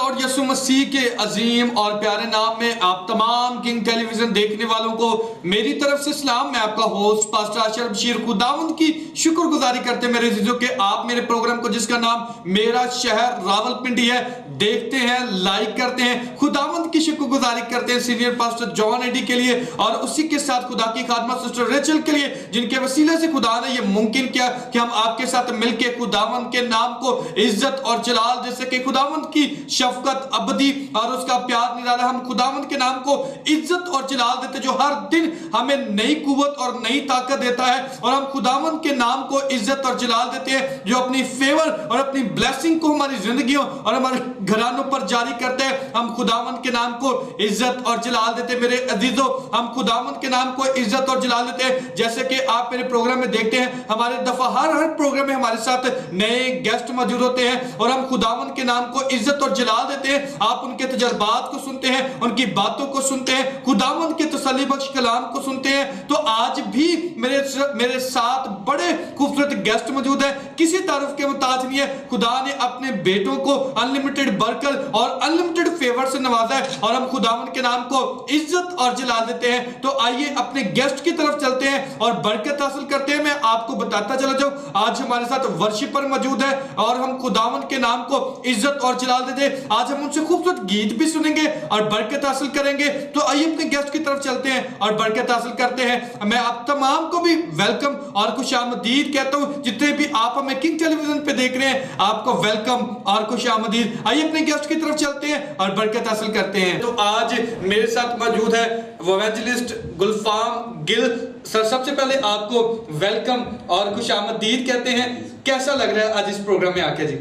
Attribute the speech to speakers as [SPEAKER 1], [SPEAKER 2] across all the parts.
[SPEAKER 1] Lord Yesu Masih के अजीम और प्यारे नाम में आप तमाम किंग टेलीविजन देखने वालों को मेरी तरफ से सलाम। मैं आपका होस्ट पास्टर आशर बशीर खुदावंद की शुक्रगुजारी करते मेरे अजीजों के आप मेरे प्रोग्राम को जिसका नाम मेरा शहर रावलपिंडी है देखते हैं, लाइक करते हैं, खुदावंद की शुक्रगुजारी करते हैं सीनियर पास्टर जॉन एडी के लिए और उसी के साथ खुदा की खादमा सिस्टर रेचल के लिए जिनके वसीले से खुदा ने यह मुमकिन किया कि हम आपके साथ मिलकर खुदावंद के नाम को इज्जत और जलाल दे सके। खुदावंद की शफकत अबदी और उसका प्यार निराला, हम खुदावंद के नाम को इज्जत और जलाल देते जो हर दिन हमें नई कुव्वत और नई ताकत देता है। और हम खुदावंद के नाम को इज्जत और जलाल देते हैं जो अपनी फेवर और अपनी ब्लेसिंग को हमारी जिंदगियों और हमारे घरानों पर जारी करते हैं। हम खुदावंद के नाम को इज्जत और जलाल देते हैं। मेरे अजीजों, हम खुदावंद के नाम को इज्जत और जलाल देते हैं। जैसे कि आप मेरे प्रोग्राम में देखते हैं, हमारे दफा हर प्रोग्राम में हमारे साथ नए गेस्ट मौजूद होते हैं और हम खुदावंद के नाम को इज्जत और जलाल देते हैं। आप उनके तजर्बात को सुनते हैं, उनकी बातों को सुनते हैं, खुदावंद के तसल्ली बख्श कलाम को सुनते हैं। तो आज भी मेरे साथ बड़े खूबसूरत गेस्ट मौजूद है, किसी तारुफ के मुताज नहीं है। खुदा ने अपने बेटों को अनलिमिटेड बरकत और अनलिमिटेड फेवर से नवाजा है और हम खुदावंद के नाम को इज्जत और जलाल देते हैं। तो आइए अपने गेस्ट की तरफ चलते हैं और बरकत हासिल करते हैं। मैं आपको बताता चला जाऊं, आज हमारे साथ वर्शिपर मौजूद है और हम खुदावंद के नाम को इज्जत और जलाल देते हैं। आज हम उनसे खूबसूरत गीत भी सुनेंगे और बरकत हासिल करेंगे। तो आइए अपने गेस्ट की तरफ चलते हैं और बरकत हासिल करते हैं। मैं आप तमाम को भी वेलकम और खुशामदीद कहता हूं। जितने भी आप हमें किंग टेलीविजन पे देख रहे हैं, आपको वेलकम और खुशामदीद। आइए अपने गेस्ट की तरफ चलते हैं और बरकत हासिल करते हैं। तो आज मेरे साथ मौजूद है एवेंजलिस्ट गुलफाम गिल सर। सबसे पहले आपको वेलकम और खुशामदीद कहते हैं। कैसा लग रहा है आज इस प्रोग्राम में आके जी?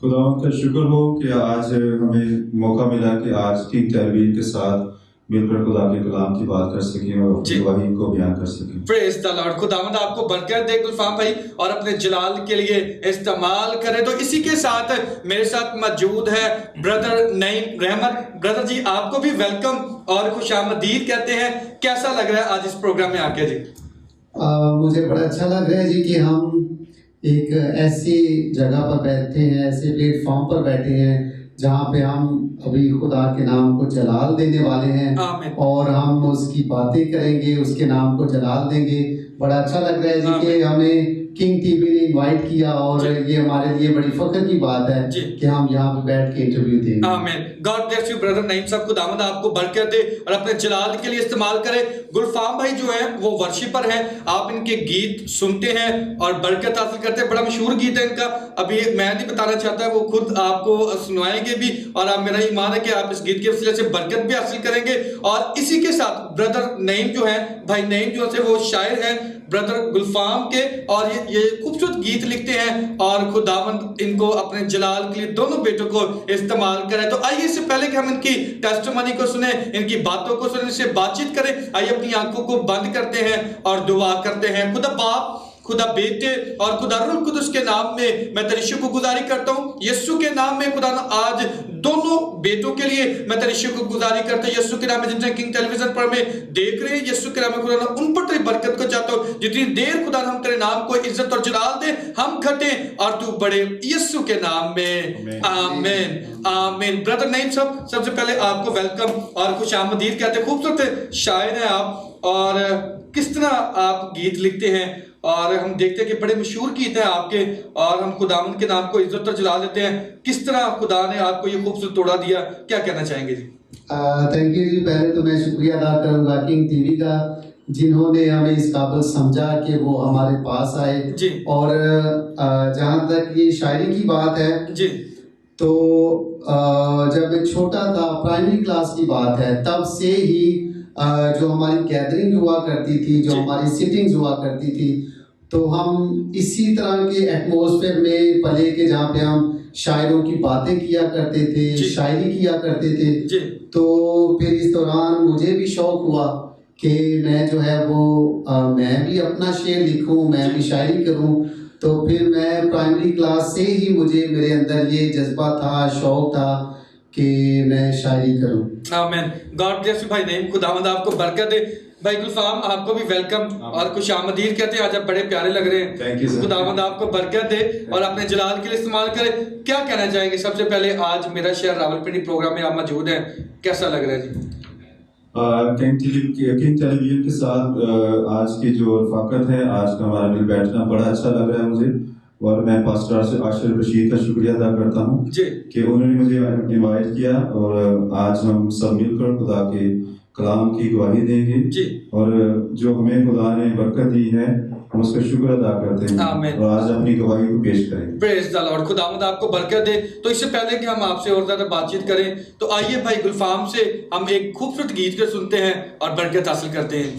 [SPEAKER 2] खुदावंद का शुक्र हो कि आज हमें मौका मिला कि आज किंग टेलीविजन के साथ मिलकर खुदा के कलाम की बात कर सकें और वही को बयान कर सकें।
[SPEAKER 1] Praise the lord. खुदावंद आपको बरकत दे गुलफाम भाई और अपने जलाल के लिए इस्तेमाल करे। तो इसी के साथ मेरे साथ मौजूद है ब्रदर नईम रहमत। ब्रदर जी आपको भी वेलकम और खुशामदीद कहते हैं। कैसा लग रहा है आज इस प्रोग्राम में आके जी?
[SPEAKER 3] मुझे बड़ा अच्छा लग रहा है जी कि हम एक ऐसी जगह पर बैठे हैं, ऐसे प्लेटफॉर्म पर बैठे हैं जहाँ पे हम अभी खुदा के नाम को जलाल देने वाले हैं और हम उसकी बातें करेंगे, उसके नाम को जलाल देंगे। बड़ा अच्छा लग रहा है जी कि हमें किंग टीवी ने इनवाइट किया और ये हमारे लिए बड़ी फख्र की बात है कि हम यहाँ पे बैठ के इंटरव्यू देंगे।
[SPEAKER 1] आमीन। God bless you brother Naeem साहब। खुदावंद आपको बरकत दे और अपने जलाल के लिए इस्तेमाल करे। गुलफाम भाई जो है वो वर्शिपर हैं, आप इनके गीत सुनते हैं और बरकत हासिल करते हैं। बड़ा मशहूर गीत है इनका, अभी मैं नहीं बताना चाहता, वो खुद आपको सुनाएंगे भी और आप मेरा ईमान है कि आप इस गीत के वसीले से बरकत भी हासिल करेंगे। और इसी के साथ ब्रदर नईम जो है, भाई नईम जो है वो शायर हैं ब्रदर गुलफाम के और ये खूबसूरत गीत लिखते हैं और खुदावंद इनको अपने जलाल के लिए दोनों बेटों को इस्तेमाल करें। तो आइए इससे पहले कि हम इनकी टेस्टिमनी को सुने, इनकी बातों को सुने, इनसे बातचीत करें, आइए अपनी आंखों को बंद करते हैं और दुआ करते हैं। खुदा बाप, खुदा बेटे और खुदा रूह कुदुस के नाम में मैं तेरी शुक्रगुजारी करता हूँ। यीशु के नाम में खुदा आज दोनों बेटों के लिए मैं तेरी शुक्रगुजारी करता हूँ। यीशु के नाम में जिनसे किंग टेलीविजन पर में देख रहे हैं, यीशु के नाम में खुदा उन पर तेरी बरकत को चाहता हूँ। जितनी देर खुदा हम तेरे नाम को इज्जत और जलाल दे, हम घटे और तू बड़े, यीशु के नाम में आमीन आमीन। ब्रदर नईम साहब, सबसे पहले आपको वेलकम और खुशामदीद कहते हैं। खूबसूरत शायर हैं आप और किस तरह आप गीत लिखते हैं और हम देखते हैं कि बड़े मशहूर गीत हैं आपके और हम खुदावंद के नाम को इज्जत और जला देते हैं। किस तरह खुदा ने आपको ये खूबसूरत तोड़ा दिया, क्या कहना चाहेंगे जी?
[SPEAKER 3] थैंक यू जी। पहले तो मैं शुक्रिया अदा करूंगा किंग टीवी का, जिन्होंने हमें इस काबिल समझा कि वो हमारे पास आए जी। और जहाँ तक ये शायरी की बात है जी, तो जब मैं छोटा था, प्राइमरी क्लास की बात है, तब से ही जो हमारी गैदरिंग हुआ करती थी, जो हमारी सिटिंग्स हुआ करती थी, तो हम इसी तरह के एटमॉस्फेयर में पले के जहाँ पे हम शायरों की बातें किया करते थे, शायरी किया करते थे। तो फिर इस दौरान मुझे भी शौक हुआ कि मैं जो है वो मैं भी अपना शेर लिखूं, मैं भी शायरी करूं। तो फिर मैं प्राइमरी क्लास से ही मुझे मेरे अंदर ये जज्बा था, शौक था कि मैं शायरी करूं।
[SPEAKER 1] आमीन। गॉड ब्लेस यू भाई नईम, खुदावंद आपको बरकत दे। भाई गुलफाम आपको भी वेलकम और खुशामदीद कहते हैं। आज आप बड़े प्यारे लग रहे हैं। खुदावंद आपको बरकत दे और अपने जलाल के लिए इस्तेमाल करे। क्या कहना चाहेंगे? सबसे पहले आज मेरा शहर रावलपिंडी प्रोग्राम में आप मौजूद हैं, कैसा लग रहा है जी?
[SPEAKER 2] किंग टेलीविजन के साथ आज की जो रफाकत है, आज का हमारा मिल बैठना बड़ा अच्छा लग रहा है मुझे। और मैं पास्टर आशिर बशीर का शुक्रिया अदा करता हूँ कि उन्होंने मुझे इनवाइट किया और आज हम सब मिलकर खुदा के कलाम की गवाही देंगे जी। और जो हमें खुदा ने बरकत दी है हम उसका शुक्र अदा करते हैं और आज अपनी गवाही को पेश करें।
[SPEAKER 1] Praise the lord. खुदावंद आपको बरकत दे। तो इससे पहले कि हम आपसे और ज्यादा बातचीत करें तो आइए भाई गुलफाम से हम एक खूबसूरत गीत को सुनते हैं और बरकत हासिल करते हैं।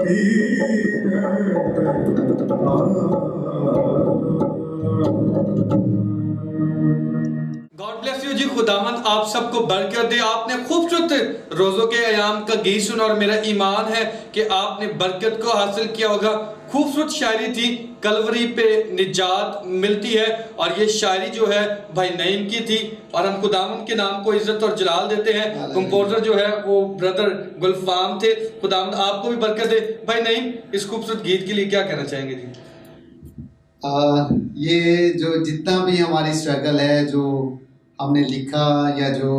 [SPEAKER 1] गॉड ब्लेस यू जी, खुदावंद आप सबको बरकत दे। आपने खूबसूरत रोजों के अयाम का गीत सुना और मेरा ईमान है कि आपने बरकत को हासिल किया होगा। खूबसूरत शायरी थी, कलवरी पे निजात मिलती है, और ये शायरी जो है भाई नईम की थी, और हम खुदावंद के नाम को इज्जत और जलाल देते हैं। कंपोजर जो है वो ब्रदर गुलफाम थे। खुदावंद आपको भी बरकत दे। भाई नईम, इस खूबसूरत गीत के लिए क्या कहना चाहेंगे जी?
[SPEAKER 3] ये जो जितना भी हमारी स्ट्रगल है, जो हमने लिखा या जो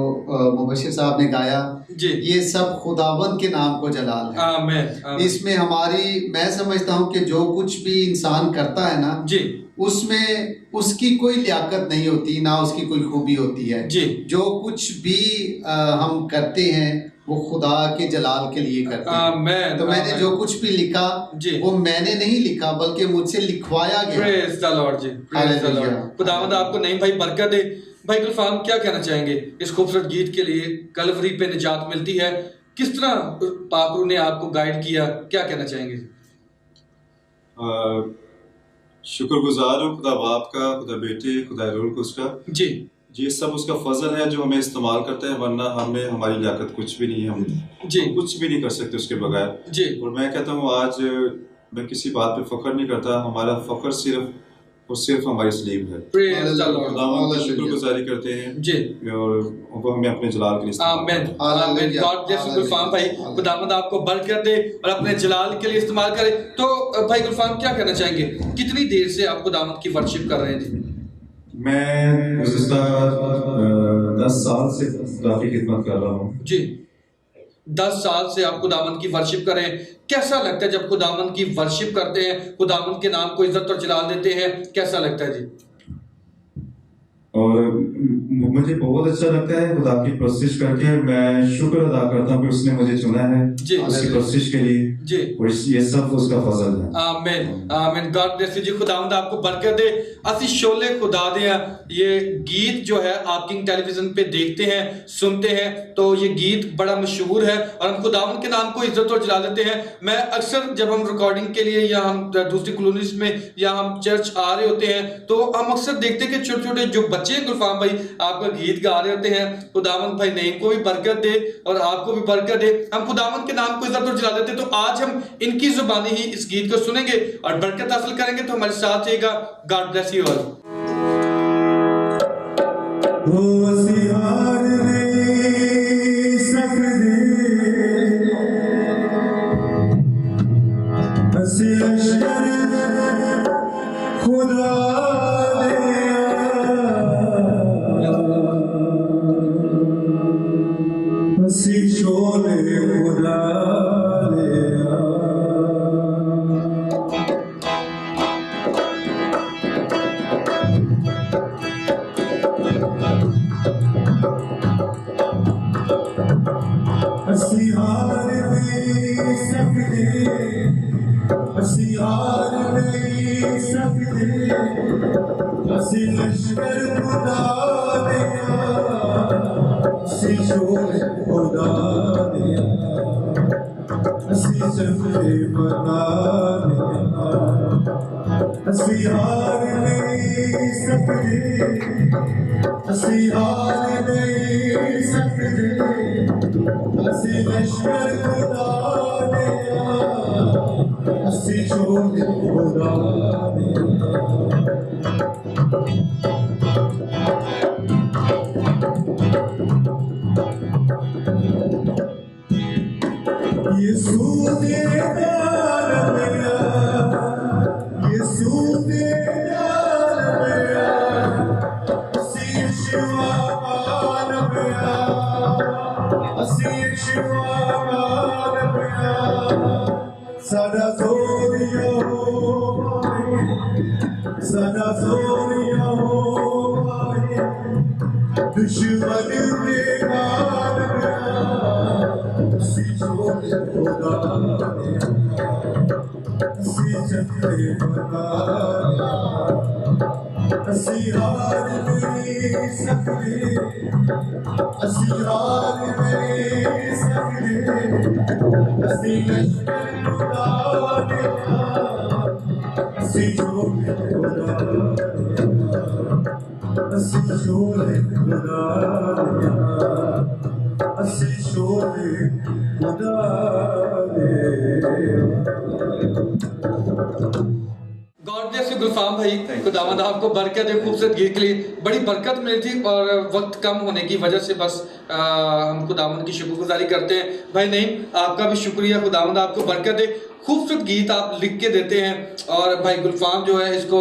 [SPEAKER 3] मुबशिर साहब ने गाया
[SPEAKER 1] जी,
[SPEAKER 3] ये सब खुदावंद के नाम को जलाल है।
[SPEAKER 1] आमीन।
[SPEAKER 3] इसमें हमारी, मैं समझता हूँ कि जो कुछ भी इंसान करता है ना
[SPEAKER 1] जी,
[SPEAKER 3] उसमें उसकी कोई लियाकत नहीं होती, ना उसकी कोई खूबी होती है
[SPEAKER 1] जी।
[SPEAKER 3] जो कुछ भी हम करते हैं वो खुदा के जलाल के लिए करते हैं।
[SPEAKER 1] आमीन।
[SPEAKER 3] तो मैंने जो कुछ भी लिखा
[SPEAKER 1] जी,
[SPEAKER 3] वो मैंने नहीं लिखा बल्कि मुझसे लिखवाया गया।
[SPEAKER 1] Praise the lord ji, praise the lord. खुदावंद आपको नहीं भाई बरकत दे। भाई गुलफाम, क्या कहना चाहेंगे इस खूबसूरत गीत के लिए? कलवरी पे निजात मिलती है, किस तरह पाकरू ने आपको गाइड किया, क्या कहना चाहेंगे?
[SPEAKER 2] शुक्रगुजार हूँ खुदा बाप का, खुदा बेटे, खुदा रूह कुद्स का।
[SPEAKER 1] जी,
[SPEAKER 2] ये सब उसका फजल है जो हमें इस्तेमाल करते हैं, वरना हमें हमारी लियाकत कुछ भी नहीं है, हम
[SPEAKER 1] जी,
[SPEAKER 2] कुछ भी नहीं कर सकते उसके बगैर
[SPEAKER 1] जी।
[SPEAKER 2] और मैं कहता हूँ आज मैं किसी बात पे फख्र नहीं करता, हमारा फख्र सिर्फ और सिर्फ हमारी सलीब है।
[SPEAKER 1] Praise the lord.
[SPEAKER 2] खुदावंद का शुक्रगुजारी करते हैं
[SPEAKER 1] जी,
[SPEAKER 2] और वो हमें अपने जलाल के लिए इस्तेमाल
[SPEAKER 1] आमीन,
[SPEAKER 2] करते हैं।
[SPEAKER 1] आमीन। गॉड ब्लेस यू गुलफाम भाई, खुदावंद आपको बरकत दे और अपने जलाल के लिए इस्तेमाल करे। तो भाई गुलफाम, क्या कहना चाहेंगे, कितनी देर से आप खुदावंद की वर्शिप कर रहे थे?
[SPEAKER 2] मैं गुज़िश्ता 10 साल से खुदा की खिदमत कर रहा हूँ।
[SPEAKER 1] जी, 10 साल से आप खुदावंद की वर्शिप करें। कैसा लगता है जब खुदावंद की वर्शिप करते हैं, खुदावंद के नाम को इज्जत और जलाल देते हैं, कैसा लगता है जी?
[SPEAKER 2] और मुझे बहुत अच्छा लगता है खुदा की परस्तिश करके। मैं शुक्र अदा करता हूँ कि उसने मुझे चुना है
[SPEAKER 1] जी,
[SPEAKER 2] उसकी परस्तिश के लिए
[SPEAKER 1] जी।
[SPEAKER 2] और ये सब उसका फजल है।
[SPEAKER 1] आमीन, आमीन। गॉड ब्लेस यू जी, खुदावंद आपको बरकत दे। असि शोले खुदा दे। ये गीत जो है आप किंग टेलीविजन पे देखते हैं, सुनते हैं, तो ये गीत बड़ा मशहूर है और हम खुदावंद के नाम को इज्जत और जला देते हैं। मैं अक्सर जब हम रिकॉर्डिंग के लिए या हम दूसरी कॉलोनीज में या हम चर्च आ रहे होते हैं तो हम अक्सर देखते हैं कि छोटे छोटे जो बच्चे गुलफाम भाई आपका गीत गा रहे होते हैं। खुदावंद भाई नईम को भी बरकत दे और आपको भी बरकत दे। हम खुदावंद के नाम को इज्जत और जला देते हैं। तो आज हम इनकी जुबानी ही इस गीत को सुनेंगे और बरकत हासिल करेंगे। तो हमारे साथ रहेगा। God bless you all.
[SPEAKER 2] ਅਸੀਂ ਹਾਰ ਨਹੀਂ ਸਕਦੇ, ਅਸੀਂ ਹਾਰ ਨਹੀਂ ਸਕਦੇ, ਅਸੀਂ ਲਸ਼ਕਰ ਖੁਦਾ ਦੇ, ਅਸੀਂ ਸ਼ੋਰ ਖੁਦਾ ਦੇ, ਅਸੀਂ ਸ਼ੋਰ ਖੁਦਾ ਦੇ, ਅਸੀਂ ਸ਼ੋਰ ਖੁਦਾ ਦੇ।
[SPEAKER 1] गॉड ब्लेस यू गुलफाम भाई, खुदावंद आपको बरकत दे। खूबसूरत गीत के लिए बड़ी बरकत मिली थी और वक्त कम होने की वजह से बस हम खुदावंद की शुक्रगुजारी करते हैं। भाई नहीं, आपका भी शुक्रिया, खुदावंद आपको बरकत दे। खूबसूरत गीत आप लिख के देते हैं और भाई गुलफाम जो है इसको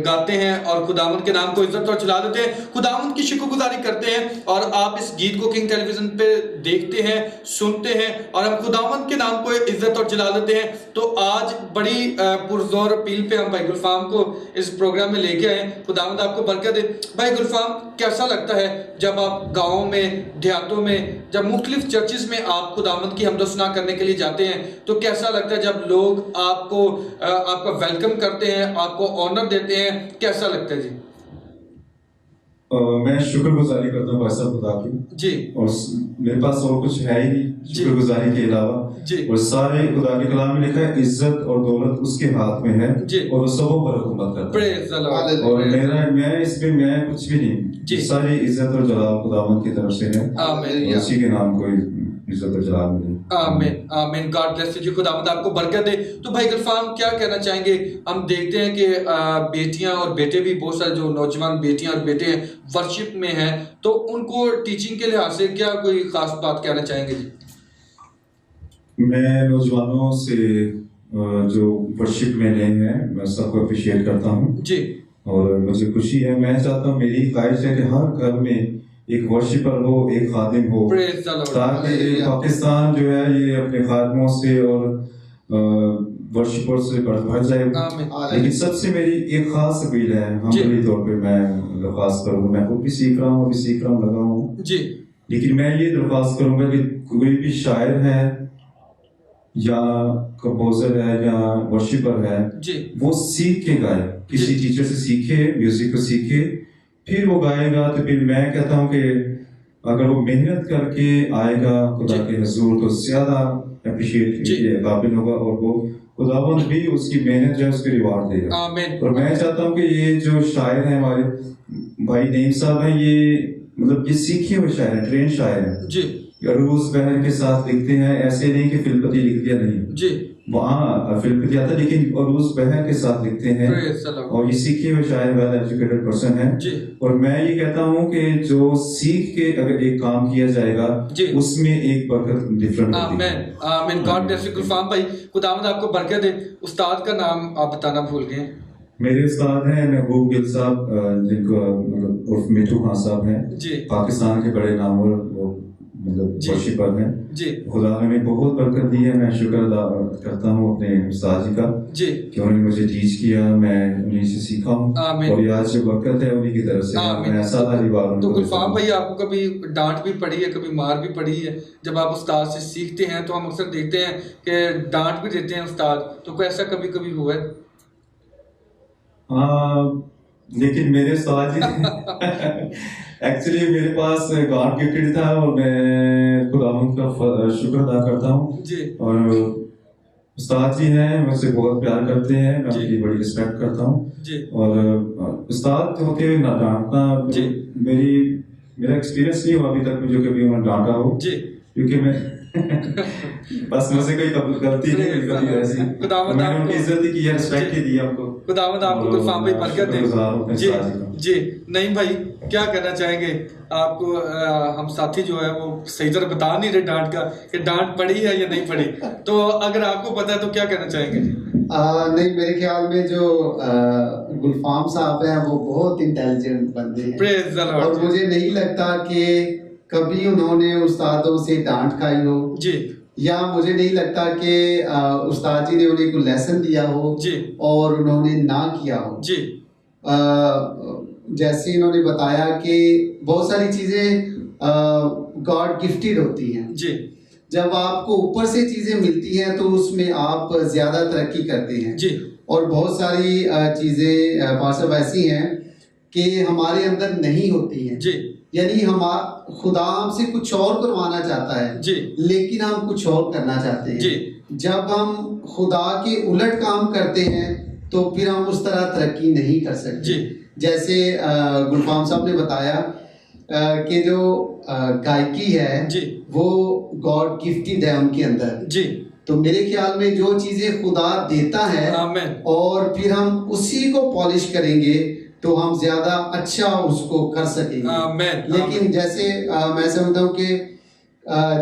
[SPEAKER 1] गाते हैं और खुदावंद के नाम को इज्जत और चला देते हैं, खुदावंद की शुक्रगुजारी करते हैं। और आप इस गीत को किंग टेलीविजन पे देखते हैं, सुनते हैं और हम खुदावंद के नाम को इज्जत और चला देते हैं। तो आज बड़ी पुरजोर अपील पे हम भाई गुलफाम को इस प्रोग्राम में लेके आए। खुदावंद आपको बरकत दे। भाई गुलफाम, कैसा लगता है जब आप गाँव में, देहातों में, जब मुख्तलिफ चर्चिस में आप खुदावंद की हमदोसना करने के लिए जाते हैं, तो कैसा लगता है जब लोग आपको आपका वेलकम करते हैं, आपको ऑनर देते हैं, कैसा लगता है जी?
[SPEAKER 2] मैं शुक्रगुजारी करता हूँ भाई साहब खुदा की
[SPEAKER 1] जी,
[SPEAKER 2] और मेरे पास और कुछ है ही नहीं शुक्रगुजारी के अलावा
[SPEAKER 1] जी।
[SPEAKER 2] और सारे खुदा के कलाम में लिखा है इज्जत और दौलत उसके हाथ में है
[SPEAKER 1] जी।
[SPEAKER 2] और वो सबों पर हुकूमत करता है।
[SPEAKER 1] Praise the Lord.
[SPEAKER 2] और मैं इसमें मैं कुछ भी
[SPEAKER 1] जी।
[SPEAKER 2] नहीं, सारी इज्जत और जलाल खुदावंद की तरफ से है।
[SPEAKER 1] आमीन।
[SPEAKER 2] और उसी के नाम को इज्जत और जलाल मिले।
[SPEAKER 1] आमीन आमीन। गॉड ब्लेस यू, खुदावंद आपको बरकत दे। तो भाई गुलफाम, क्या कहना चाहेंगे? हम देखते हैं कि बेटियां और बेटे भी, बहुत सारे जो नौजवान बेटियां और बेटे हैं वर्शिप में हैं, तो उनको टीचिंग के लिहाज से क्या कोई खास बात कहना चाहेंगे जी?
[SPEAKER 2] मैं नौजवानों से जो वर्शिप में नहीं है, मैं सबको अप्रिशिएट करता हूँ
[SPEAKER 1] जी।
[SPEAKER 2] और मुझे खुशी है। मैं चाहता हूँ, मेरी ख्वाहिश है कि हर घर में एक वर्शिपर हो, एक खादिम हो, ताकि पाकिस्तान जो है ये अपने खादमों से और वर्शिपर से भर जाए। लेकिन सबसे मेरी एक खास अपील है, हम्बली तौर पे मैं दरख्वास्त करूँगा, मैं खुद भी सीख रहा हूँ, अभी सीख रहा हूँ, लगा हूँ जी। लेकिन मैं ये दरख्वास्त करूँगा कि कोई भी शायर है या कंपोजर है या वर्शिपर है जी, वो सीख के गाए, किसी टीचर से सीखे, म्यूजिक को सीखे, फिर वो गाएगा। तो फिर मैं कहता हूँ कि अगर वो मेहनत करके आएगा खुदा के हुजूर तो ज्यादा अप्रिशिएट काबिल होगा और वो खुदावंद भी उसकी मेहनत जो है उसके रिवार्ड देगा। आमीन। और मैं चाहता हूँ कि ये जो शायर हैं हमारे भाई नईम साहब हैं, ये मतलब ये सीखे हुए शायर हैं, ट्रेन शायर हैं जी। अरूज बहन के साथ लिखते हैं, ऐसे नहीं कि फिल्पति लिख दिया नहीं जी, वहाँ फिल्पति आता, लेकिन अरूज बहन के साथ लिखते हैं और ये सीखे हुए शायर, वेल एजुकेटेड पर्सन है जी। और मैं ये कहता हूँ कि जो सीख के अगर एक काम किया जाएगा उसमें एक बरकत डिफरेंट होती है।
[SPEAKER 1] आमीन। गॉड ब्लेस यू गुलफाम भाई, खुदावंद आपको बरकत दे। उस्ताद का नाम आप बताना भूल गए।
[SPEAKER 2] मेरे उस्ताद हैं महबूब गिल साहब, जिनको उर्फ मिठू खान साहब हैं जी, पाकिस्तान के बड़े नामवर वो मतलब वर्शिपर हैं जी। खुदा ने बहुत बरकत दी है, मैं शुक्र अदा करता हूँ अपने उस्ताद जी का जी कि उन्होंने मुझे टीच किया, मैं उन्हीं से सीखा हूँ और ये आज जो बरकत है उन्हीं की तरफ से मैं सादा रिवार। तो
[SPEAKER 1] गुलफाम भाई, आपको कभी डांट भी पड़ी है, कभी मार भी पड़ी है? जब आप उस्ताद से सीखते हैं तो हम अक्सर देखते हैं कि डांट भी देते हैं उस्ताद, तो कोई ऐसा कभी कभी हुआ है?
[SPEAKER 2] लेकिन मेरे उस्ताद जी एक्चुअली मेरे पास गॉड गिफ्टेड था और मैं खुदावंद का शुक्र अदा करता हूँ जी। और उस्ताद जी हैं, मुझसे बहुत प्यार करते हैं, मैं उनकी बड़ी रिस्पेक्ट करता हूँ जी। और उस्ताद होते हुए ना डांटना मेरा एक्सपीरियंस नहीं हुआ अभी तक मुझे कभी उन्होंने डांटा हो जी, क्योंकि मैं बस मुझसे कोई गलती नहीं हुई कभी ऐसी, मैंने उनकी इज्जत ही की है, रिस्पेक्ट ही दी आपको।
[SPEAKER 1] खुदावंद आपको गुलफाम भाई बरकत दे जी जी। नहीं भाई, क्या कहना चाहेंगे आपको? हम साथी जो है वो सही तरह बता नहीं रहे डांट का, कि डांट पड़ी है या नहीं पड़ी, तो अगर आपको पता है तो क्या कहना चाहेंगे?
[SPEAKER 3] नहीं, मेरे ख्याल में जो गुलफाम साहब हैं वो बहुत इंटेलिजेंट बंदे हैं, प्रेज़ द लॉर्ड। और मुझे नहीं लगता कि कभी उन्होंने उस्तादों से डांट खाई हो जी, या मुझे नहीं लगता कि उस्ताद जी ने उन्हें कोई लेसन दिया हो जी और उन्होंने ना किया हो जी। जैसे इन्होंने बताया कि बहुत सारी चीजें गॉड गिफ्टेड होती हैं जी, जब आपको ऊपर से चीजें मिलती हैं तो उसमें आप ज्यादा तरक्की करते हैं
[SPEAKER 1] जी।
[SPEAKER 3] और बहुत सारी चीजें पार्षद ऐसी हैं कि हमारे अंदर नहीं होती हैं
[SPEAKER 1] जी।
[SPEAKER 3] यानी हम खुदा हमसे कुछ और करवाना चाहता है
[SPEAKER 1] जी।
[SPEAKER 3] लेकिन हम कुछ और करना चाहते हैं
[SPEAKER 1] जी।
[SPEAKER 3] जब हम खुदा के उलट काम करते हैं तो फिर हम उस तरह तरक्की नहीं कर सकते
[SPEAKER 1] जी।
[SPEAKER 3] जैसे गुलफाम साहब ने बताया कि जो गायकी है
[SPEAKER 1] जी।
[SPEAKER 3] वो गॉड गिफ्टेड है उनके अंदर
[SPEAKER 1] जी।
[SPEAKER 3] तो मेरे ख्याल में जो चीजें खुदा देता है
[SPEAKER 1] आमीन।
[SPEAKER 3] और फिर हम उसी को पॉलिश करेंगे तो हम ज्यादा अच्छा उसको कर सकेंगे।
[SPEAKER 1] आमीन।
[SPEAKER 3] लेकिन जैसे मैं समझता हूँ कि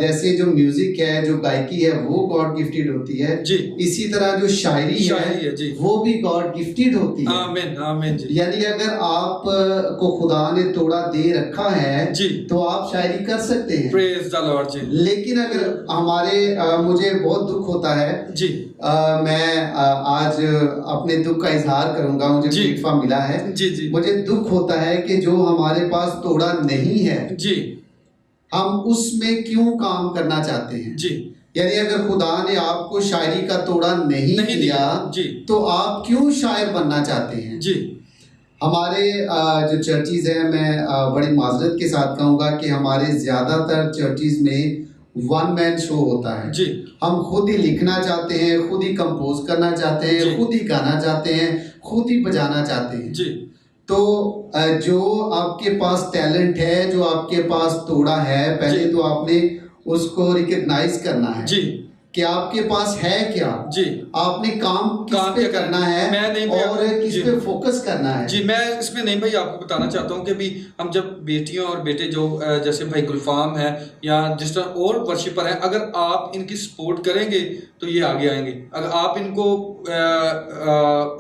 [SPEAKER 3] जैसे जो म्यूजिक है जो गायकी है वो गॉड गिफ्टेड होती है
[SPEAKER 1] जी।
[SPEAKER 3] इसी तरह जो शायरी है
[SPEAKER 1] जी।
[SPEAKER 3] वो भी गॉड गिफ्टेड होती है।
[SPEAKER 1] आमीन। आमीन जी।
[SPEAKER 3] यानी अगर आप को खुदा ने तोड़ा दे रखा है
[SPEAKER 1] जी।
[SPEAKER 3] तो आप शायरी कर सकते हैं।
[SPEAKER 1] प्रेज द लॉर्ड जी।
[SPEAKER 3] लेकिन अगर हमारे मुझे बहुत दुख होता है
[SPEAKER 1] जी।
[SPEAKER 3] मैं आज अपने दुख का इजहार करूंगा मुझे प्लेटफॉर्म मिला है।
[SPEAKER 1] जी। जी।
[SPEAKER 3] मुझे दुख होता है कि जो हमारे पास तोड़ा नहीं है
[SPEAKER 1] जी
[SPEAKER 3] हम उसमें क्यों काम करना चाहते हैं।
[SPEAKER 1] जी।
[SPEAKER 3] यानी अगर खुदा ने आपको शायरी का तोड़ा नहीं दिया
[SPEAKER 1] जी
[SPEAKER 3] तो आप क्यों शायर बनना चाहते हैं।
[SPEAKER 1] जी।
[SPEAKER 3] हमारे जो चर्चिज हैं मैं बड़ी माजरत के साथ कहूँगा कि हमारे ज़्यादातर चर्चिज में वन मैन शो होता है।
[SPEAKER 1] जी।
[SPEAKER 3] हम खुद ही लिखना चाहते हैं खुद ही कंपोज करना चाहते हैं खुद ही गाना चाहते हैं खुद ही बजाना चाहते हैं।
[SPEAKER 1] जी।
[SPEAKER 3] तो जो आपके पास टैलेंट है जो आपके पास तोड़ा है पहले तो आपने उसको रिकग्नाइज करना है
[SPEAKER 1] जी
[SPEAKER 3] कि आपके पास है क्या।
[SPEAKER 1] जी।
[SPEAKER 3] आपने काम किस पे करना है
[SPEAKER 1] मैं नहीं
[SPEAKER 3] और किस पे फोकस करना है।
[SPEAKER 1] जी मैं इसमें नहीं भाई आपको बताना चाहता हूँ कि भी हम जब बेटियों और बेटे जो जैसे भाई गुलफाम है या जिस तरह और वर्शिपर है अगर आप इनकी सपोर्ट करेंगे तो ये आगे आएंगे। अगर आप इनको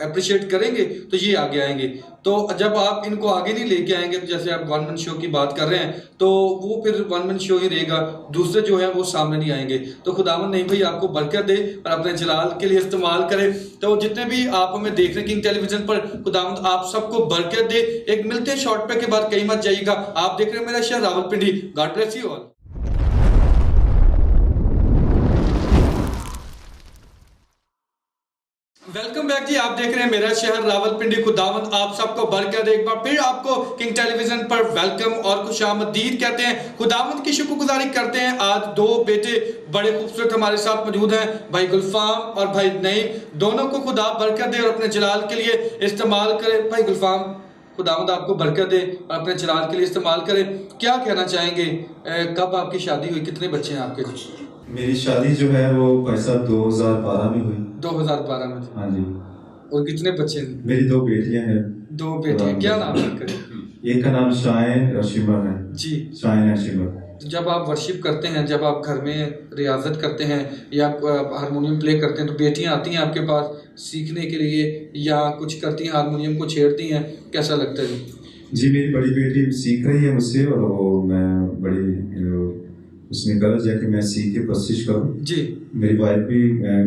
[SPEAKER 1] अप्रिशिएट करेंगे तो ये आगे आएंगे। तो जब आप इनको आगे नहीं लेके आएंगे तो जैसे आप वन मैन शो की बात कर रहे हैं तो वो फिर वन मैन शो ही रहेगा दूसरे जो है वो सामने नहीं आएंगे। तो खुदावन नहीं भाई आपको बरकत दे और अपने जलाल के लिए इस्तेमाल करे। तो जितने भी आप हमें देख रहे हैं किंग टेलीविजन पर खुदावन आप सबको बरकत दे। एक मिलते हैं शॉर्ट पे के बाद कहीं मत जाइएगा। आप देख रहे हैं मेरा शहर Rawalpindi. God bless you all. Welcome back जी। आप देख रहे हैं मेरा शहर रावलपिंडी। खुदावंद आप सबको बरकत। एक बार फिर आपको किंग टेलीविजन पर वेलकम और खुशामदीद कहते हैं। खुदावंद की शुक्रगुजारी करते हैं। आज दो बेटे बड़े खूबसूरत हमारे साथ मौजूद हैं भाई गुलफाम और भाई नईम। दोनों को खुदा बरकत दे और अपने जलाल के लिए इस्तेमाल करे। भाई गुलफाम खुदावंद आपको बरकत दे और अपने जलाल के लिए इस्तेमाल करे। क्या कहना चाहेंगे कब आपकी शादी हुई कितने बच्चे हैं आपके?
[SPEAKER 2] मेरी शादी जो है वो भाई साहब 2012 में हुई।
[SPEAKER 1] 2012 में?
[SPEAKER 2] हाँ जी।
[SPEAKER 1] और कितने बच्चे हैं?
[SPEAKER 2] मेरी दो बेटियां हैं।
[SPEAKER 1] दो बेटियां। क्या नाम है इनका?
[SPEAKER 2] एक का नाम शाइन और शिमर है
[SPEAKER 1] जी।
[SPEAKER 2] Shine and shimmer.
[SPEAKER 1] जब आप वर्शिप करते हैं जब आप घर में रियाजत करते हैं या हारमोनियम प्ले करते हैं तो बेटियां आती हैं आपके पास सीखने के लिए या कुछ करती हैं हारमोनियम को छेड़ती हैं कैसा लगता है?
[SPEAKER 2] जी मेरी बड़ी बेटी सीख रही है मुझसे और वो मैं बड़ी उसमें गलत है कि मैं सीख के कोशिश करूं। जी। मेरी वाइफ भी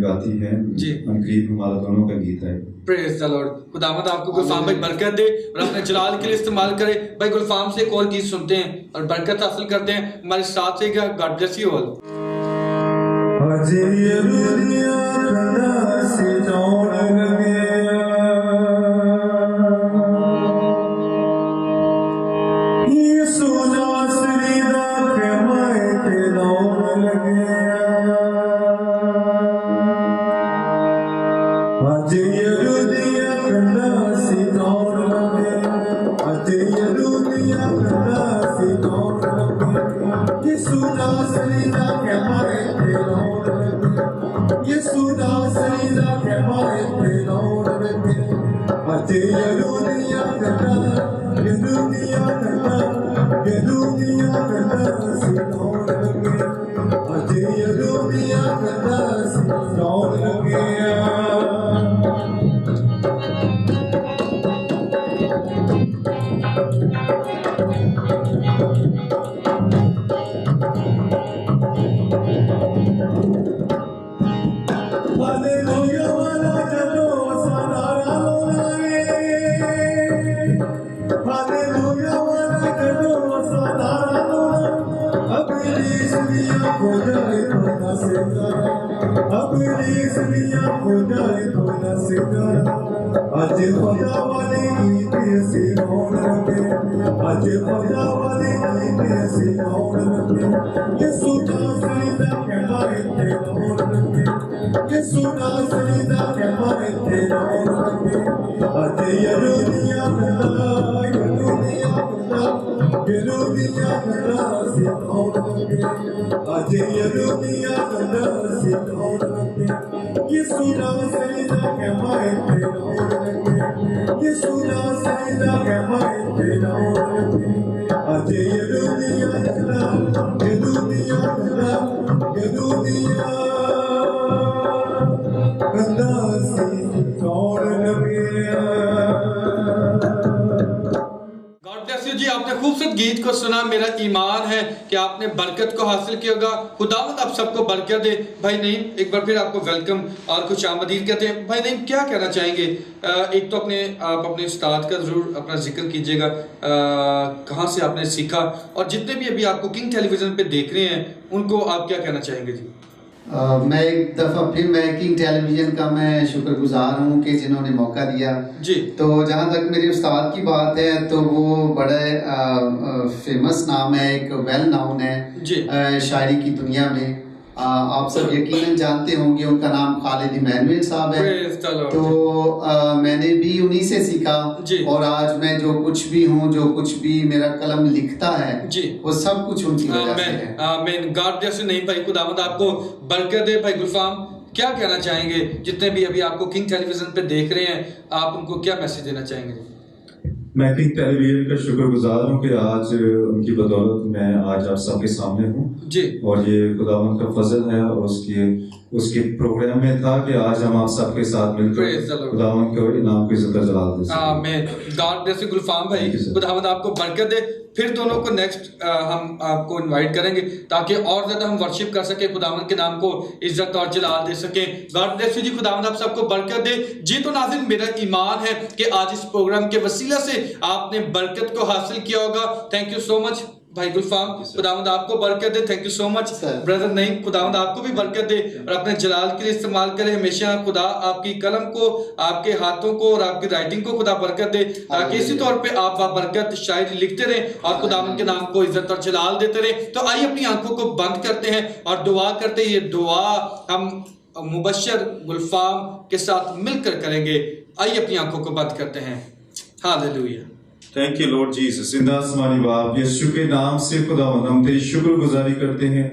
[SPEAKER 2] गाती है जी। करीब हमारा दोनों का गीत है। Praise the lord. खुदावंद आपको गुलफाम भाई बरकत दे और अपने जलाल के लिए इस्तेमाल करे। भाई गुलफाम से एक और गीत सुनते हैं और बरकत हासिल करते हैं। हमारे साथ से गॉड ब्लेस यू ऑल।
[SPEAKER 4] अपनी दुनिया खुदाई तो न सिकरा आज खुदा वाली गीत ऐसी कौन रखे आज खुदा वाली गीत ऐसी कौन रखे ये सुना सरीदा के मारे थे कौन रखे ये सुना सरीदा के मारे थे कौन रखे आज ये दुनिया खुदा ये दुनिया खुदा ये दुनिया खुदा से कौन रखे आज ये दुनिया खुदा से कौन रखे ये सुना सरीदा के मारे थे कौन रखे ये सुना सरीदा के मारे थे कौन रखे आज ये दुनिया खुदा ये दुनिया खुदा ये दुनिया खुदा से कौन रखे।
[SPEAKER 1] गॉड ब्लेस यू जी, आपने खूबसूरत गीत को सुना। मेरा ईमान है कि आपने बरकत को हासिल किया होगा। खुदावंद आप सबको बरकत दे। भाई नईम, एक बार फिर आपको वेलकम और खुश आमदीद कहते हैं। भाई नईम, क्या कहना चाहेंगे? एक तो आप अपने उस्ताद का जरूर अपना जिक्र कीजिएगा, कहाँ से आपने सीखा, और जितने भी अभी आपको किंग टेलीविजन पे देख रहे हैं उनको आप क्या कहना चाहेंगे जी?
[SPEAKER 3] मैं एक दफ़ा फिर किंग टेलीविज़न का मैं शुक्रगुजार हूँ कि जिन्होंने मौका दिया
[SPEAKER 1] जी।
[SPEAKER 3] तो जहाँ तक मेरे उस्ताद की बात है तो वो बड़े फेमस नाम है, एक वेल नाउन है
[SPEAKER 1] जी
[SPEAKER 3] शायरी की दुनिया में। आप सब यकीनन जानते होंगे, उनका नाम खालिद इमानुएल साहब है। तो मैंने भी उन्हीं से सीखा और आज मैं जो कुछ भी हूँ, जो कुछ भी मेरा कलम लिखता है जी, वो सब कुछ उनकी वजह से है।
[SPEAKER 1] आमीन। God bless you. नहीं भाई, खुदावंद आपको बरकत दे। भाई गुलफाम, क्या कहना चाहेंगे? जितने भी अभी आपको किंग टेलीविजन पे देख रहे हैं, आप उनको क्या मैसेज देना चाहेंगे?
[SPEAKER 2] मैं किंग टेलीविजन का शुक्रगुजार हूँ कि आज उनकी बदौलत मैं आज आप सबके सामने हूँ जी, और ये खुदावंद का फजल है और उसके प्रोग्राम में था कि आज हम आप सबके साथ मिलकर खुदावंद को इनाम को इज्जत जलाल दें।
[SPEAKER 1] आमीन। गॉड ब्लेस यू गुलफाम भाई, खुदावंद आपको बरकत दे। फिर दोनों को नेक्स्ट हम आपको इनवाइट करेंगे ताकि और ज्यादा हम वर्शिप कर सके, खुदावंद के नाम को इज्जत और जलाल दे सके। गॉड ब्लेस यू जी, खुदावंद आप सबको बरकत दे जी। तो नाज़रीन, मेरा ईमान है कि आज इस प्रोग्राम के वसीला से आपने बरकत को हासिल किया होगा। थैंक यू सो मच भाई गुलफाम, खुदावंद आपको बरकत दे। Thank you so much brother Naeem, खुदावंद आपको भी बरकत दे और अपने जलाल के लिए इस्तेमाल करे। हमेशा खुदा आपकी कलम को, आपके हाथों को और आपकी राइटिंग को खुदा बरकत दे, ताकि इसी तौर पे आप बरकत शायरी लिखते रहे और खुदावंद के नाम को इज्जत और जलाल देते रहे। तो आइए अपनी आंखों को बंद करते हैं और दुआ करते हैं। ये दुआ हम मुबश्शिर गुलफाम के साथ मिलकर करेंगे। आइए अपनी आंखों को बंद करते हैं। Hallelujah.
[SPEAKER 2] Thank you Lord Jesus. जिंदा आसमानी बाप, यीशु के नाम से खुदावंद हम तेरी शुक्रगुजारी करते हैं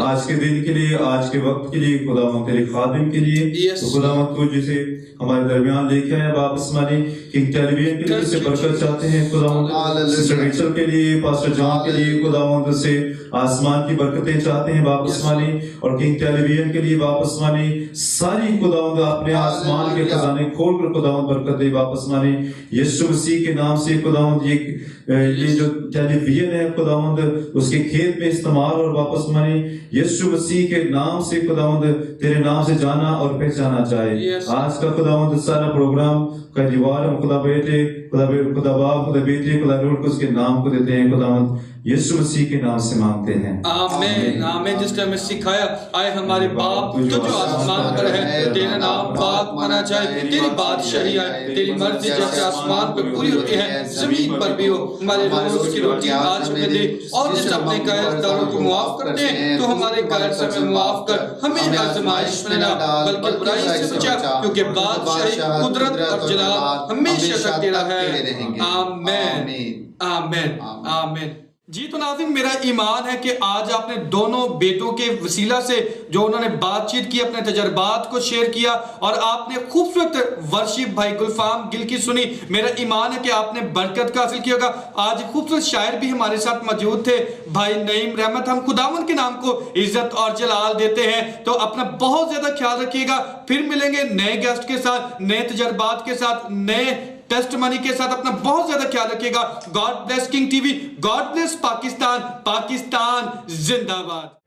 [SPEAKER 2] आज के दिन के लिए, आज के वक्त के लिए, खुदावंद तेरे खादिम के लिए। तो खुदावंद को जिसे हमारे दरमियान लेके आया बाप आसमानी, किंग टेलीविजन के लिए से बरकत चाहते हैं खुदावंद, सिस्टर रेचल के लिए, पास्टर जॉन के लिए, खुदावंद से आसमान की बरकतें चाहते हैं बाप आसमानी, और किंग टेलीविजन के लिए बाप आसमानी सारी खुदावंद अपने आसमान के खजाने खोलकर खुदावंद बरकत दे बाप आसमानी। यीशु मसीह के नाम से खुदावंद ये जो टेलीविजन है खुदावंद उसके खेत में इस्तेमाल और वापस मानी यीशु मसीह के नाम से खुदावंद तेरे नाम से जाना और पहचाना जाए। आज का खुदावंद सारा प्रोग्राम का दीवार हम खुदा बेटे, खुदा बाप, खुदा बेटे, खुदा रूह को उसके नाम को देते हैं खुदावंद यीशु मसीह के नाम से मांगते हैं।
[SPEAKER 1] आमीन आमीन। जिसने हमें सिखाया, आए हमारे बाप तू जो आसमान पर है, तेरा नाम पाक माना जाए, तेरी बादशाही आए, तेरी मर्जी जैसे आसमान पर पूरी होती है जमीन पर भी हो। हमारे रोज की रोटी आज हमें दे, और जिस अपने गैरदारों को माफ करते हैं तो हमारे गैर से हमें माफ कर, हमें आजमाइश में ना बल्कि बुराई से बचा, क्योंकि बादशाही, कुदरत और जलाल हमेशा तक तेरा है। आमीन आमीन आमीन। जी तो नाज़रीन, मेरा ईमान है कि आज आपने दोनों बेटों के वसीला से जो उन्होंने बातचीत की, अपने तजर्बात को शेयर किया और आपने खूबसूरत वर्शिप भाई गुलफाम गिल की सुनी। मेरा ईमान है कि आपने बरकत का हासिल किया होगा। आज खूबसूरत शायर भी हमारे साथ मौजूद थे, भाई नईम रहमत। हम खुदावंद के नाम को इज्जत और जलाल देते हैं। तो अपना बहुत ज्यादा ख्याल रखिएगा। फिर मिलेंगे नए गेस्ट के साथ, नए तजर्बात के साथ, नए टेस्ट मनी के साथ। अपना बहुत ज्यादा ख्याल रखिएगा। God bless king TV, God bless Pakistan, Pakistan जिंदाबाद।